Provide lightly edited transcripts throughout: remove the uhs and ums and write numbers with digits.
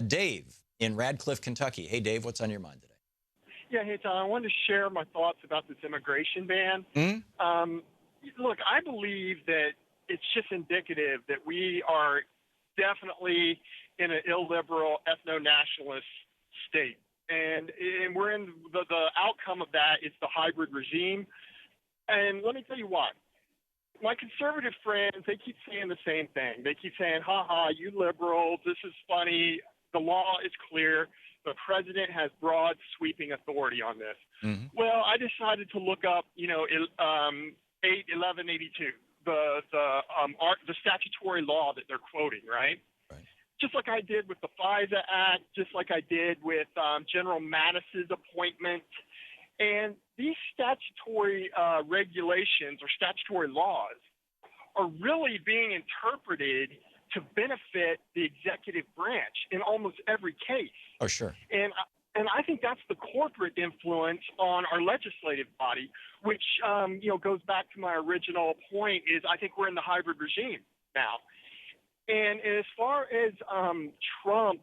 Dave in Radcliffe, Kentucky. Hey, Dave, what's on your mind today? Yeah, hey, Tom, I wanted to share my thoughts about this immigration ban. Look, I believe that it's just indicative that we are definitely in an illiberal, ethno-nationalist state. And we're in the outcome of that is the hybrid regime. And let me tell you why. My conservative friends, they keep saying the same thing. They keep saying, ha, you liberals, this is funny. The law is clear. The president has broad, sweeping authority on this. Well, I decided to look up, 1182, the statutory law that they're quoting, right? Just like I did with the FISA Act, just like I did with General Mattis's appointment. And these statutory regulations or statutory laws are really being interpreted to benefit the executive branch in almost every case. Oh, sure. And I think that's the corporate influence on our legislative body, which, goes back to my original point is I think we're in the hybrid regime now. And as far as Trump,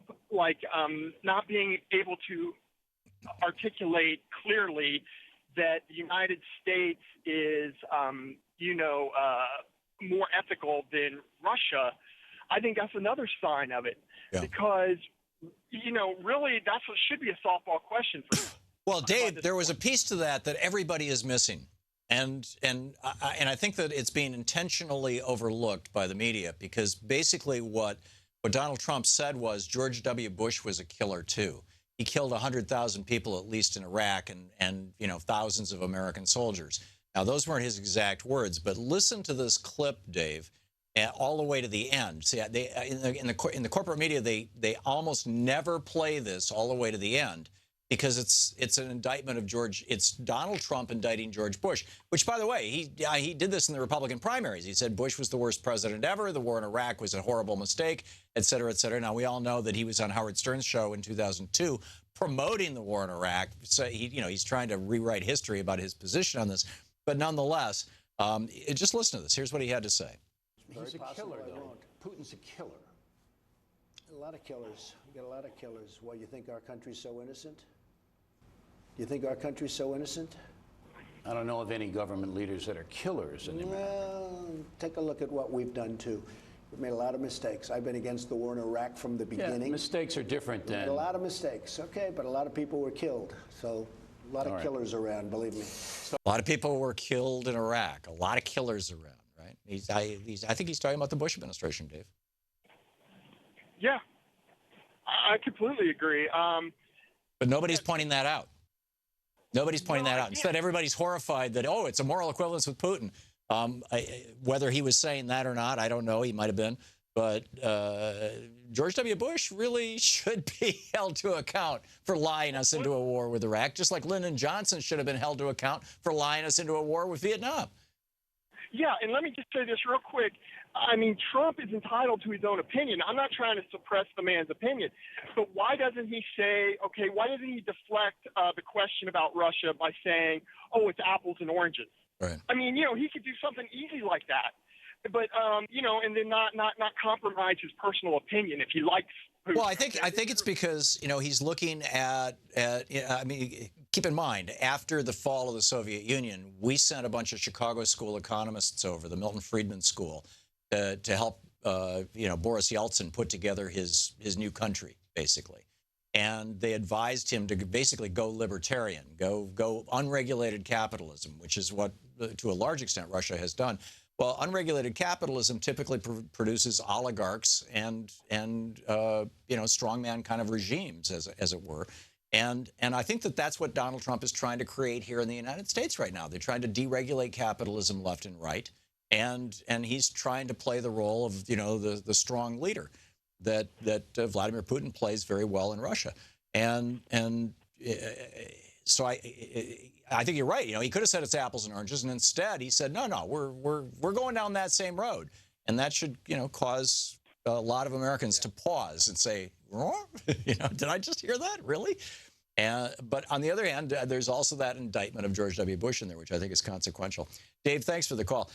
not being able to articulate clearly that the United States is, more ethical than Russia, I think that's another sign of it. Yeah. Because, really that's what should be a softball question for you. Well, Dave, there was a piece to that everybody is missing. And I think that it's being intentionally overlooked by the media because basically what Donald Trump said was George W. Bush was a killer too. He killed 100,000 people at least in Iraq and thousands of American soldiers. Now, those weren't his exact words, but listen to this clip, Dave, all the way to the end. See, in the corporate media, they almost never play this all the way to the end because it's an indictment of it's Donald Trump indicting George Bush, which, by the way, he did this in the Republican primaries. He said Bush was the worst president ever. The war in Iraq was a horrible mistake, et cetera, et cetera. Now, we all know that he was on Howard Stern's show in 2002 promoting the war in Iraq. So he's trying to rewrite history about his position on this. But nonetheless, just listen to this. Here's what he had to say. He's a killer, though. Putin's a killer. A lot of killers. We got a lot of killers. Why, you think our country's so innocent? You think our country's so innocent? I don't know of any government leaders that are killers in America. Well, take a look at what we've done, too. We've made a lot of mistakes. I've been against the war in Iraq from the beginning. Yeah, mistakes are different than... A lot of mistakes, okay, but a lot of people were killed. So a lot of killers around, believe me. A lot of people were killed in Iraq. A lot of killers around, right? I think he's talking about the Bush administration, Dave. Yeah, I completely agree. But nobody's pointing that out. Nobody's pointing that out. Instead, everybody's horrified that, it's a moral equivalence with Putin. Whether he was saying that or not, I don't know. He might have been. But George W. Bush really should be held to account for lying us into a war with Iraq, just like Lyndon Johnson should have been held to account for lying us into a war with Vietnam. Yeah, and let me just say this real quick. I mean, Trump is entitled to his own opinion. I'm not trying to suppress the man's opinion. But why doesn't he say, why doesn't he deflect the question about Russia by saying, it's apples and oranges? Right. I mean, he could do something easy like that. But, and then not compromise his personal opinion if he likes Putin. Well, I think it's because, he's looking at keep in mind, after the fall of the Soviet Union, we sent a bunch of Chicago school economists over, the Milton Friedman School, to help, Boris Yeltsin put together his new country, basically. And they advised him to basically go libertarian, go unregulated capitalism, which is what, to a large extent, Russia has done. Well, unregulated capitalism typically produces oligarchs and strongman kind of regimes, as it were. And I think that's what Donald Trump is trying to create here in the United States right now. They're trying to deregulate capitalism left and right, and he's trying to play the role of the strong leader that Vladimir Putin plays very well in Russia. So I think you're right. He could have said it's apples and oranges, and instead he said, no, we're going down that same road, and that should cause a lot of Americans to pause and say, did I just hear that? Really? But on the other hand, there's also that indictment of George W. Bush in there, which I think is consequential. Dave, thanks for the call.